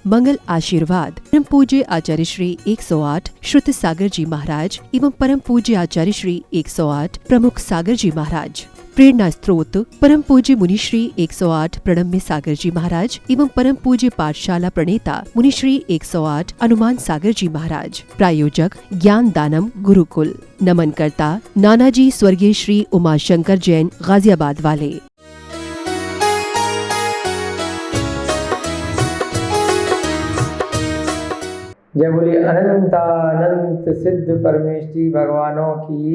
मंगल आशीर्वाद परम पूज्य आचार्य श्री 108 श्रुत सागर जी महाराज एवं परम पूज्य आचार्य श्री 108 प्रमुख सागर जी महाराज। प्रेरणा स्त्रोत परम पूज्य मुनिश्री 108 प्रणम्य सागर जी महाराज एवं परम पूज्य पाठशाला प्रणेता मुनिश्री 108 हनुमान सागर जी महाराज। प्रायोजक ज्ञान दानम गुरुकुल। नमन करता नानाजी स्वर्गीय श्री उमाशंकर जैन गाजियाबाद वाले। जय बोलिए अनंतानंत सिद्ध परमेष्ठी भगवानों की।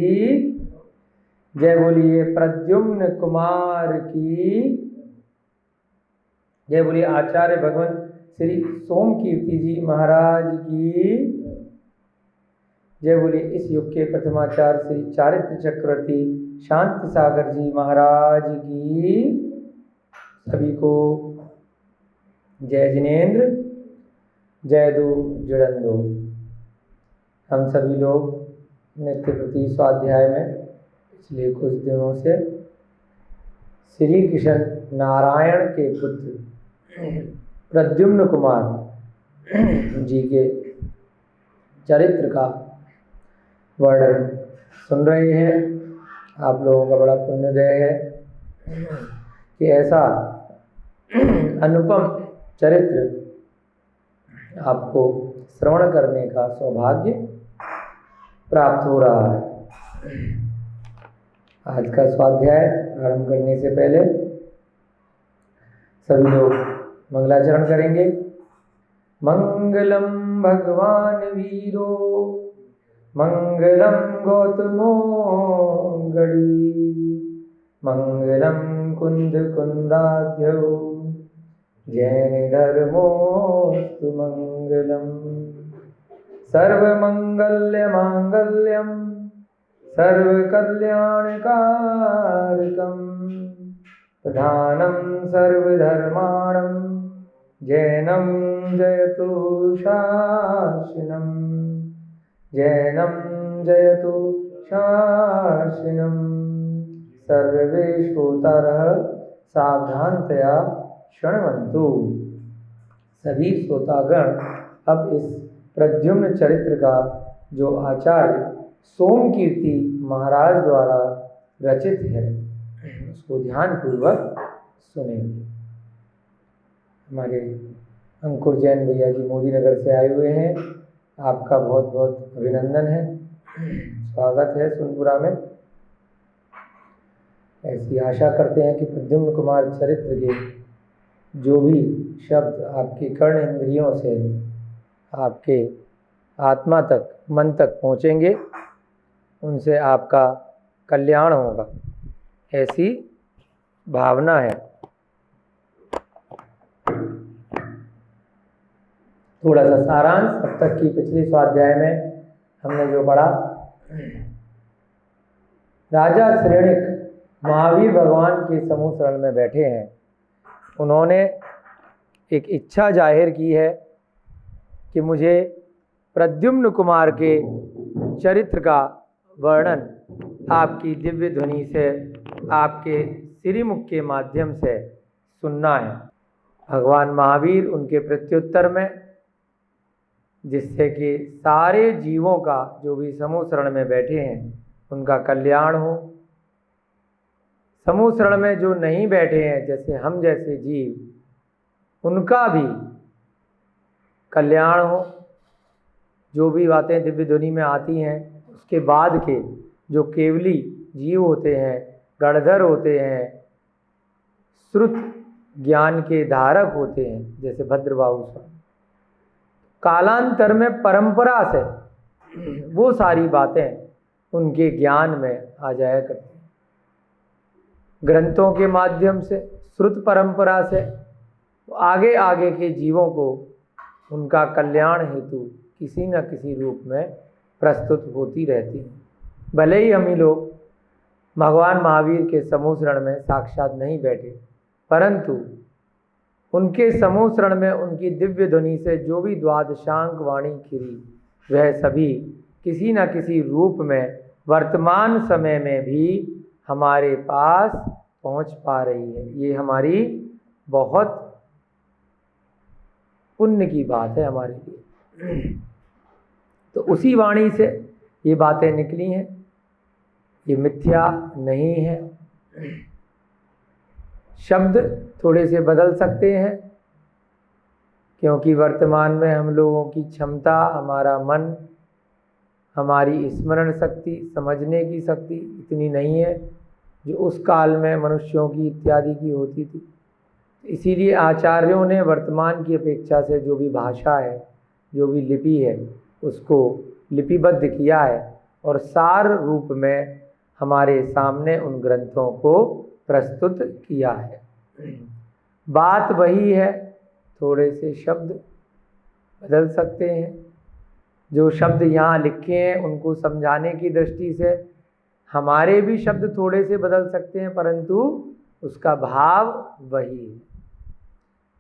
जय बोलिए प्रद्युम्न कुमार की। जय बोलिए आचार्य भगवान श्री सोमकीर्ति जी महाराज की। जय बोलिए इस युग के प्रथमाचार्य श्री चारित्र चक्रवर्ती शांति सागर जी महाराज की। सभी को जय जिनेन्द्र, जय दो जुड़ंदो। हम सभी लोग नित्य प्रति स्वाध्याय में पिछले कुछ दिनों से श्री कृष्ण नारायण के पुत्र प्रद्युम्न कुमार जी के चरित्र का वर्णन सुन रहे हैं। आप लोगों का बड़ा पुण्योदय है कि ऐसा अनुपम चरित्र आपको श्रवण करने का सौभाग्य प्राप्त हो रहा है। आज का स्वाध्याय आरंभ करने से पहले सभी लोग मंगलाचरण करेंगे। मंगलम भगवान वीरो मंगलम गौतमो गणी मंगलम कुंद कुंदाध्यो जैन धर्मोस्तु मंगलम। सर्वमंगल्य मांगल्यम सर्वकल्याणकारकं प्रधानं सर्वधर्माणं जैनं जयतु शासनं जैनं जयतु शासनं। सर्वे श्रोतारः सावधानतया शृण्वन्तु। सभी श्रोतागण अब इस प्रद्युम्न चरित्र का जो आचार्य सोमकीर्ति महाराज द्वारा रचित है उसको ध्यान पूर्वक सुनेंगे। हमारे अंकुर जैन भैया जी मोदी नगर से आए हुए हैं। आपका बहुत बहुत अभिनंदन है, स्वागत है सोनपुरा में। ऐसी आशा करते हैं कि प्रद्युम्न कुमार चरित्र के जो भी शब्द आपके कर्ण इंद्रियों से आपके आत्मा तक मन तक पहुँचेंगे उनसे आपका कल्याण होगा, ऐसी भावना है। थोड़ा सा सारांश अब तक की पिछले स्वाध्याय में हमने जो पढ़ा। राजा श्रेणिक महावीर भगवान के समूह शरण में बैठे हैं। उन्होंने एक इच्छा जाहिर की है कि मुझे प्रद्युम्न कुमार के चरित्र का वर्णन आपकी दिव्य ध्वनि से, आपके श्रीमुख के माध्यम से सुनना है। भगवान महावीर उनके प्रत्युत्तर में, जिससे कि सारे जीवों का जो भी समूह शरण में बैठे हैं उनका कल्याण हो। समूह शरण में जो नहीं बैठे हैं जैसे हम जैसे जीव, उनका भी कल्याण हो। जो भी बातें दिव्य ध्वनि में आती हैं उसके बाद के जो केवली जीव होते हैं, गणधर होते हैं, श्रुत ज्ञान के धारक होते हैं, जैसे भद्रबाहु स्वामी, कालांतर में परंपरा से वो सारी बातें उनके ज्ञान में आ जाया करती हैं। ग्रंथों के माध्यम से, श्रुत परंपरा से आगे आगे के जीवों को उनका कल्याण हेतु किसी न किसी रूप में प्रस्तुत होती रहती हैं। भले ही हम ही लोग भगवान महावीर के समूह शरण में साक्षात नहीं बैठे, परंतु उनके समूह शरण में उनकी दिव्य ध्वनि से जो भी द्वादशांक वाणी खिरी, वह सभी किसी न किसी रूप में वर्तमान समय में भी हमारे पास पहुंच पा रही है। ये हमारी बहुत पुण्य की बात है हमारे लिए। तो उसी वाणी से ये बातें निकली हैं, ये मिथ्या नहीं है। शब्द थोड़े से बदल सकते हैं, क्योंकि वर्तमान में हम लोगों की क्षमता, हमारा मन, हमारी स्मरण शक्ति, समझने की शक्ति इतनी नहीं है जो उस काल में मनुष्यों की इत्यादि की होती थी। इसीलिए आचार्यों ने वर्तमान की अपेक्षा से जो भी भाषा है, जो भी लिपि है, उसको लिपिबद्ध किया है और सार रूप में हमारे सामने उन ग्रंथों को प्रस्तुत किया है। बात वही है, थोड़े से शब्द बदल सकते हैं। जो शब्द यहाँ लिखे हैं उनको समझाने की दृष्टि से हमारे भी शब्द थोड़े से बदल सकते हैं, परंतु उसका भाव वही है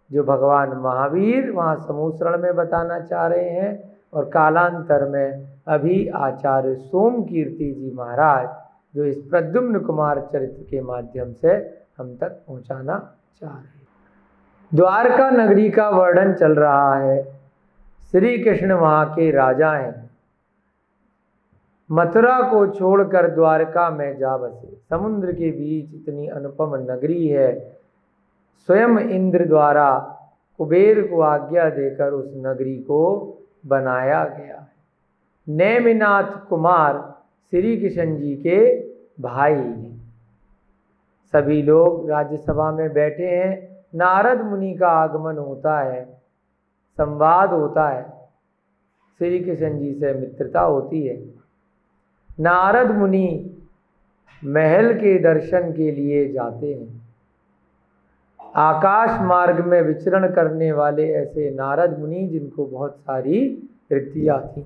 जो भगवान महावीर वहाँ समूसरण में बताना चाह रहे हैं और कालांतर में अभी आचार्य सोमकीर्ति जी महाराज जो इस प्रद्युम्न कुमार चरित्र के माध्यम से हम तक पहुँचाना चाह रहे हैं। द्वारका नगरी का वर्णन चल रहा है। श्री कृष्ण वहाँ के राजा हैं। मथुरा को छोड़कर द्वारका में जा बसे। समुद्र के बीच इतनी अनुपम नगरी है। स्वयं इंद्र द्वारा कुबेर को आज्ञा देकर उस नगरी को बनाया गया है। नेमिनाथ कुमार श्री कृष्ण जी के भाई हैं। सभी लोग राज्यसभा में बैठे हैं। नारद मुनि का आगमन होता है, संवाद होता है, श्री कृष्ण जी से मित्रता होती है। नारद मुनि महल के दर्शन के लिए जाते हैं। आकाश मार्ग में विचरण करने वाले ऐसे नारद मुनि जिनको बहुत सारी रिद्धियाँ थी,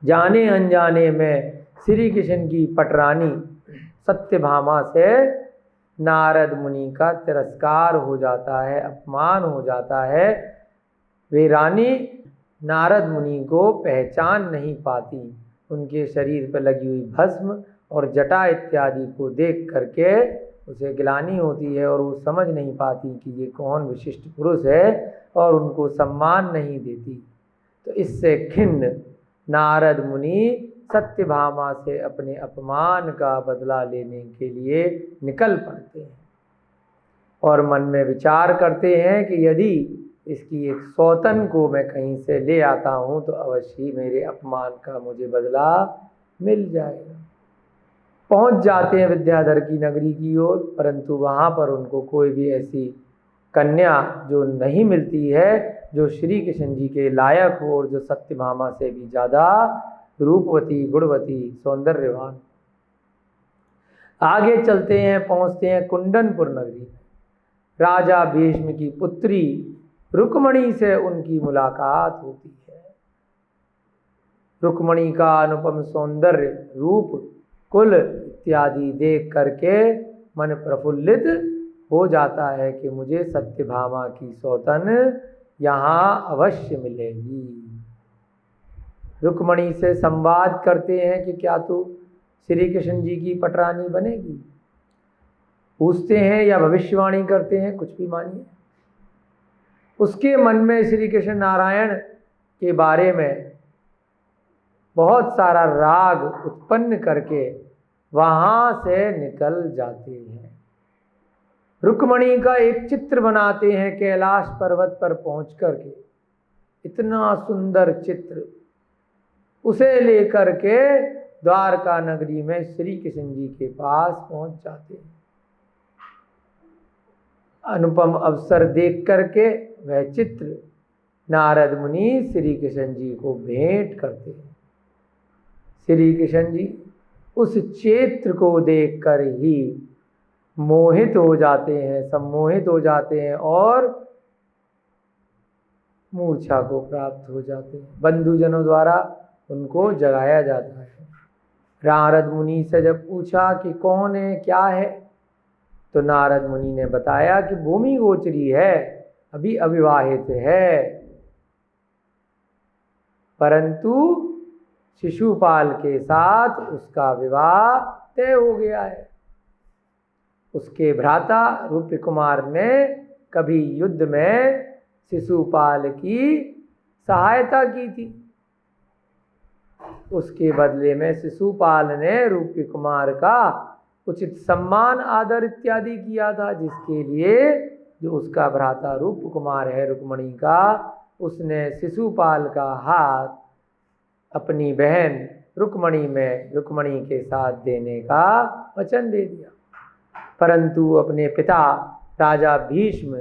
जाने अनजाने में श्री कृष्ण की पटरानी सत्यभामा से नारद मुनि का तिरस्कार हो जाता है, अपमान हो जाता है। वे रानी नारद मुनि को पहचान नहीं पाती। उनके शरीर पर लगी हुई भस्म और जटा इत्यादि को देख करके उसे ग्लानि होती है और वो समझ नहीं पाती कि ये कौन विशिष्ट पुरुष है और उनको सम्मान नहीं देती। तो इससे खिन्न नारद मुनि सत्यभामा से अपने अपमान का बदला लेने के लिए निकल पड़ते हैं और मन में विचार करते हैं कि यदि इसकी एक सौतन को मैं कहीं से ले आता हूँ तो अवश्य ही मेरे अपमान का मुझे बदला मिल जाएगा। पहुँच जाते हैं विद्याधर की नगरी की ओर, परंतु वहाँ पर उनको कोई भी ऐसी कन्या जो नहीं मिलती है जो श्री कृष्ण जी के लायक हो और जो सत्यभामा से भी ज़्यादा रूपवती, गुणवती, सौंदर्यवान। आगे चलते हैं, पहुँचते हैं कुंडनपुर नगरी में। राजा भीष्म की पुत्री रुक्मणी से उनकी मुलाकात होती है। रुक्मणी का अनुपम सौंदर्य, रूप, कुल इत्यादि देख करके मन प्रफुल्लित हो जाता है कि मुझे सत्यभामा की सौतन यहाँ अवश्य मिलेगी। रुक्मणी से संवाद करते हैं कि क्या तू श्री कृष्ण जी की पटरानी बनेगी। पूछते हैं या भविष्यवाणी करते हैं, कुछ भी मानिए। उसके मन में श्री कृष्ण नारायण के बारे में बहुत सारा राग उत्पन्न करके वहाँ से निकल जाते हैं। रुक्मणी का एक चित्र बनाते हैं कैलाश पर्वत पर पहुँच करके। इतना सुंदर चित्र, उसे लेकर के द्वारका नगरी में श्री कृष्ण जी के पास पहुँच जाते हैं। अनुपम अवसर देख करके वह चित्र नारद मुनि श्री कृष्ण जी को भेंट करते हैं। श्री कृष्ण जी उस चित्र को देखकर ही मोहित हो जाते हैं, सम्मोहित हो जाते हैं और मूर्छा को प्राप्त हो जाते हैं। बंधुजनों द्वारा उनको जगाया जाता है। नारद मुनि से जब पूछा कि कौन है, क्या है, तो नारद मुनि ने बताया कि भूमि गोचरी है, अभी अविवाहित है, परंतु शिशुपाल के साथ उसका विवाह तय हो गया है। उसके भ्राता रूप्य कुमार ने कभी युद्ध में शिशुपाल की सहायता की थी। उसके बदले में शिशुपाल ने रूप कुमार का उचित सम्मान आदर इत्यादि किया था, जिसके लिए जो उसका भ्राता रूप कुमार है रुक्मणी का, उसने शिशुपाल का हाथ अपनी बहन रुक्मणी के साथ देने का वचन दे दिया, परंतु अपने पिता राजा भीष्म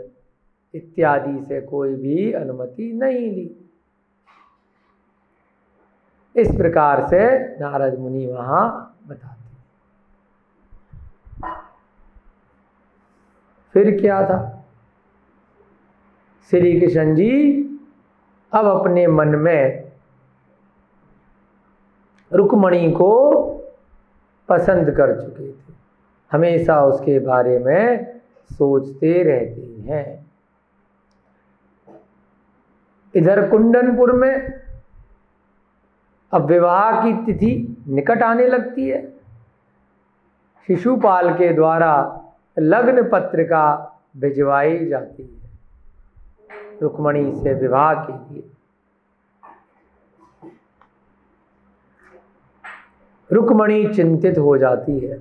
इत्यादि से कोई भी अनुमति नहीं ली। इस प्रकार से नारद मुनि वहां बताते। फिर क्या था, श्री कृष्ण जी अब अपने मन में रुक्मणी को पसंद कर चुके थे, हमेशा उसके बारे में सोचते रहते हैं। इधर कुंदनपुर में अब विवाह की तिथि निकट आने लगती है। शिशुपाल के द्वारा लग्न पत्रिका भिजवाई जाती है रुक्मणी से विवाह के लिए। रुक्मणी चिंतित हो जाती है।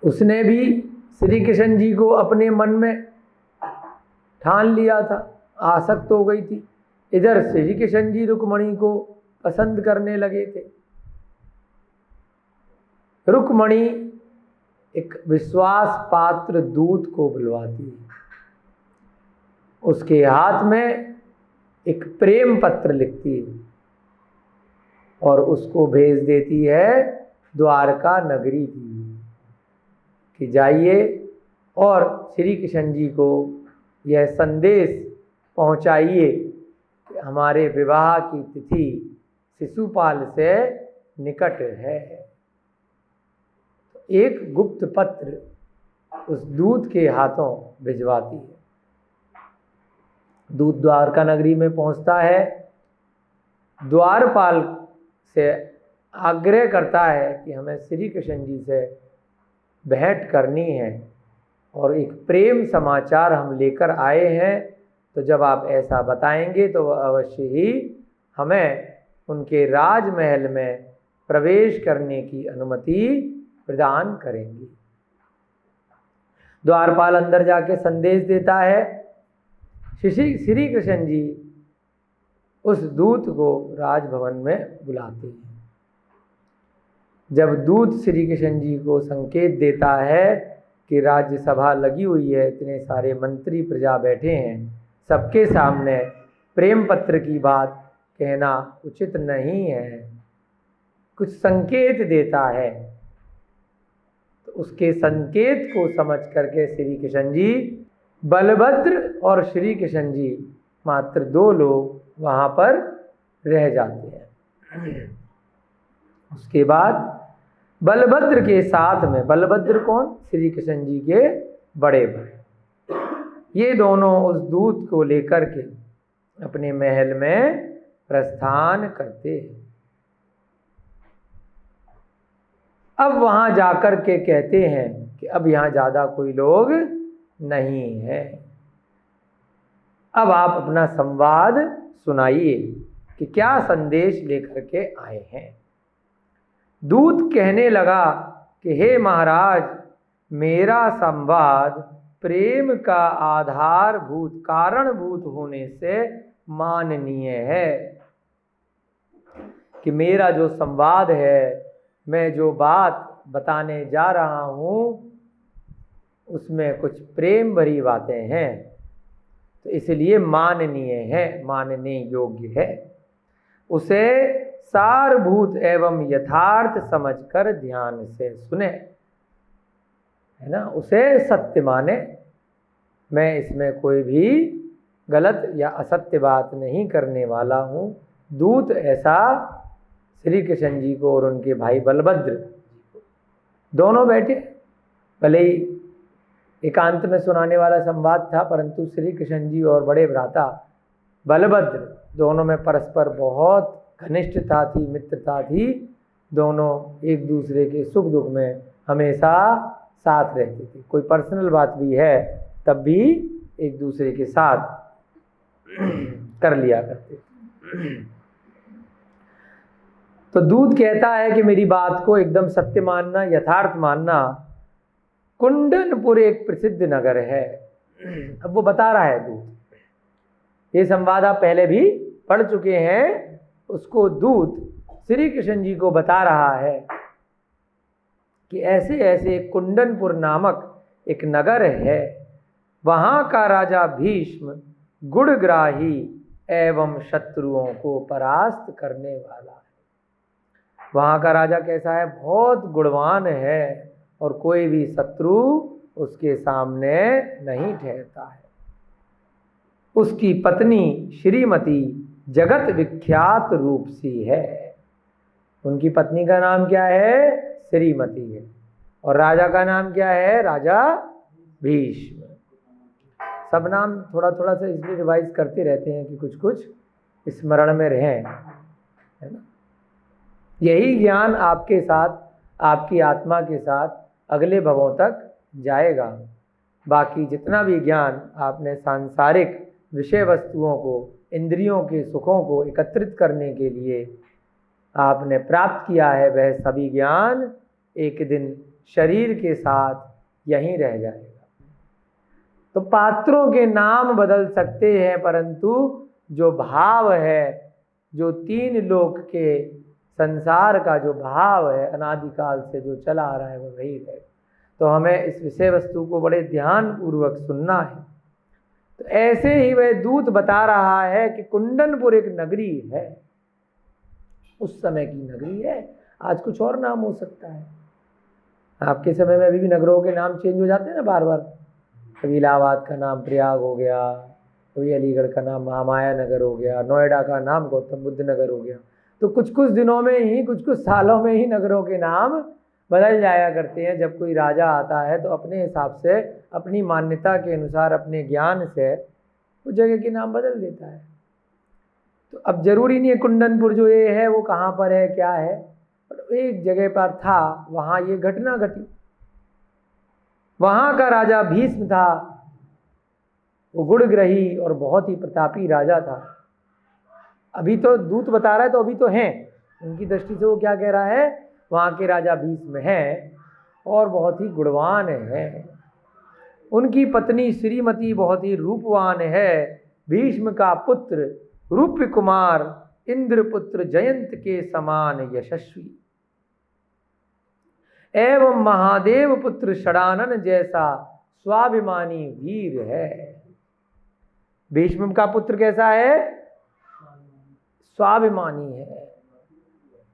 उसने भी श्री कृष्ण जी को अपने मन में ठान लिया था, आसक्त हो गई थी। इधर श्री कृष्ण जी रुक्मणी को पसंद करने लगे थे। रुक्मणी एक विश्वास पात्र दूत को बुलवाती है, उसके हाथ में एक प्रेम पत्र लिखती है और उसको भेज देती है द्वारका नगरी की कि जाइए और श्री कृष्ण जी को यह संदेश पहुंचाइए कि हमारे विवाह की तिथि शिशुपाल से निकट है। एक गुप्त पत्र उस दूत के हाथों भिजवाती है। दूत द्वारका नगरी में पहुंचता है, द्वारपाल से आग्रह करता है कि हमें श्री कृष्ण जी से भेंट करनी है और एक प्रेम समाचार हम लेकर आए हैं, तो जब आप ऐसा बताएंगे तो वह अवश्य ही हमें उनके राजमहल में प्रवेश करने की अनुमति प्रदान करेंगी। द्वारपाल अंदर जाके संदेश देता है। श्री कृष्ण जी उस दूत को राजभवन में बुलाते हैं। जब दूत श्री कृष्ण जी को संकेत देता है कि राज्यसभा लगी हुई है, इतने सारे मंत्री प्रजा बैठे हैं, सबके सामने प्रेम पत्र की बात कहना उचित नहीं है, कुछ संकेत देता है, तो उसके संकेत को समझ करके श्री कृष्ण जी, बलभद्र और श्री कृष्ण जी मात्र दो लोग वहाँ पर रह जाते हैं। उसके बाद बलभद्र के साथ में, बलभद्र कौन? श्री कृष्ण जी के बड़े भाई, ये दोनों उस दूत को लेकर के अपने महल में प्रस्थान करते हैं। अब वहाँ जाकर के कहते हैं कि अब यहाँ ज़्यादा कोई लोग नहीं है, अब आप अपना संवाद सुनाइए कि क्या संदेश लेकर के आए हैं। दूत कहने लगा कि हे महाराज, मेरा संवाद प्रेम का आधारभूत कारणभूत होने से माननीय है, कि मेरा जो संवाद है, मैं जो बात बताने जा रहा हूँ, उसमें कुछ प्रेम भरी बातें हैं, तो इसलिए माननीय है, मानने योग्य है। उसे सारभूत एवं यथार्थ समझकर ध्यान से सुने, है ना, उसे सत्य माने। मैं इसमें कोई भी गलत या असत्य बात नहीं करने वाला हूँ। दूत ऐसा श्री कृष्ण जी को और उनके भाई बलभद्र दोनों बैठे, भले ही एकांत में सुनाने वाला संवाद था, परंतु श्री कृष्ण जी और बड़े भ्राता बलभद्र दोनों में परस्पर बहुत घनिष्ठता थी, मित्रता थी। दोनों एक दूसरे के सुख दुख में हमेशा साथ रहते थे। कोई पर्सनल बात भी है तब भी एक दूसरे के साथ कर लिया करते। तो दूत कहता है कि मेरी बात को एकदम सत्य मानना, यथार्थ मानना। कुंडनपुर एक प्रसिद्ध नगर है। अब वो बता रहा है दूत, ये संवाद आप पहले भी पढ़ चुके हैं। उसको दूत श्री कृष्ण जी को बता रहा है कि ऐसे ऐसे कुंडनपुर नामक एक नगर है, वहाँ का राजा भीष्म गुणग्राही एवं शत्रुओं को परास्त करने वाला है। वहाँ का राजा कैसा है? बहुत गुणवान है और कोई भी शत्रु उसके सामने नहीं ठहरता है। उसकी पत्नी श्रीमती जगत विख्यात रूपसी है। उनकी पत्नी का नाम क्या है? श्रीमती है। और राजा का नाम क्या है? राजा भीष्म। सब नाम थोड़ा थोड़ा सा इसलिए रिवाइज करते रहते हैं कि कुछ कुछ स्मरण में रहें, है ना। यही ज्ञान आपके साथ, आपकी आत्मा के साथ अगले भवों तक जाएगा। बाकी जितना भी ज्ञान आपने सांसारिक विषय वस्तुओं को, इंद्रियों के सुखों को एकत्रित करने के लिए आपने प्राप्त किया है, वह सभी ज्ञान एक दिन शरीर के साथ यहीं रह जाएगा। तो पात्रों के नाम बदल सकते हैं, परंतु जो भाव है, जो तीन लोक के संसार का जो भाव है, अनादिकाल से जो चला आ रहा है, वो वही रहेगा। तो हमें इस विषय वस्तु को बड़े ध्यान पूर्वक सुनना है। तो ऐसे ही वह दूत बता रहा है कि कुंडनपुर एक नगरी है, उस समय की नगरी है। आज कुछ और नाम हो सकता है। आपके समय में अभी भी नगरों के नाम चेंज हो जाते हैं ना बार बार। कभी इलाहाबाद का नाम प्रयाग हो गया, कभी अलीगढ़ का नाम महामाया नगर हो गया, नोएडा का नाम गौतम बुद्ध नगर हो गया। तो कुछ कुछ दिनों में ही, कुछ कुछ सालों में ही नगरों के नाम बदल जाया करते हैं। जब कोई राजा आता है तो अपने हिसाब से, अपनी मान्यता के अनुसार, अपने ज्ञान से उस जगह के नाम बदल देता है। तो अब जरूरी नहीं है कुंडनपुर जो ये है वो कहाँ पर है, क्या है, पर एक जगह पर था, वहाँ ये घटना घटी। वहाँ का राजा भीष्म था। वो गुणग्रही और बहुत ही प्रतापी राजा था। अभी तो दूत बता रहा है तो अभी तो हैं, उनकी दृष्टि से वो क्या कह रहा है? वहाँ के राजा भीष्म हैं और बहुत ही गुणवान है। उनकी पत्नी श्रीमती बहुत ही रूपवान है। भीष्म का पुत्र रूप्य कुमार इंद्रपुत्र जयंत के समान यशस्वी एवं महादेव पुत्र षडानन जैसा स्वाभिमानी वीर है। भीष्म का पुत्र कैसा है? स्वाभिमानी है।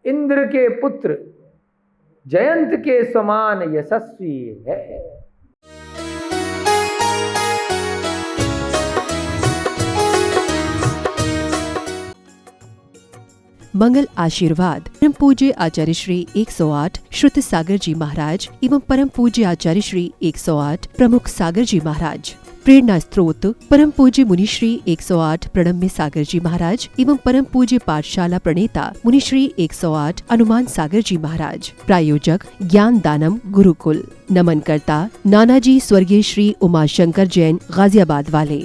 इंद्र के पुत्र जयंत के समान यशस्वी है। मंगल आशीर्वाद परम पूज्य आचार्य श्री 108 श्रुत सागर जी महाराज एवं परम पूज्य आचार्य श्री 108 प्रमुख सागर जी महाराज। प्रेरणा स्त्रोत परम पूज्य मुनिश्री 108 प्रणम्य सागर जी महाराज एवं परम पूज्य पाठशाला प्रणेता मुनिश्री 108 अनुमान सागर जी महाराज। प्रायोजक ज्ञान दानम गुरुकुल। नमन करता नानाजी स्वर्गीय श्री उमाशंकर जैन गाजियाबाद वाले।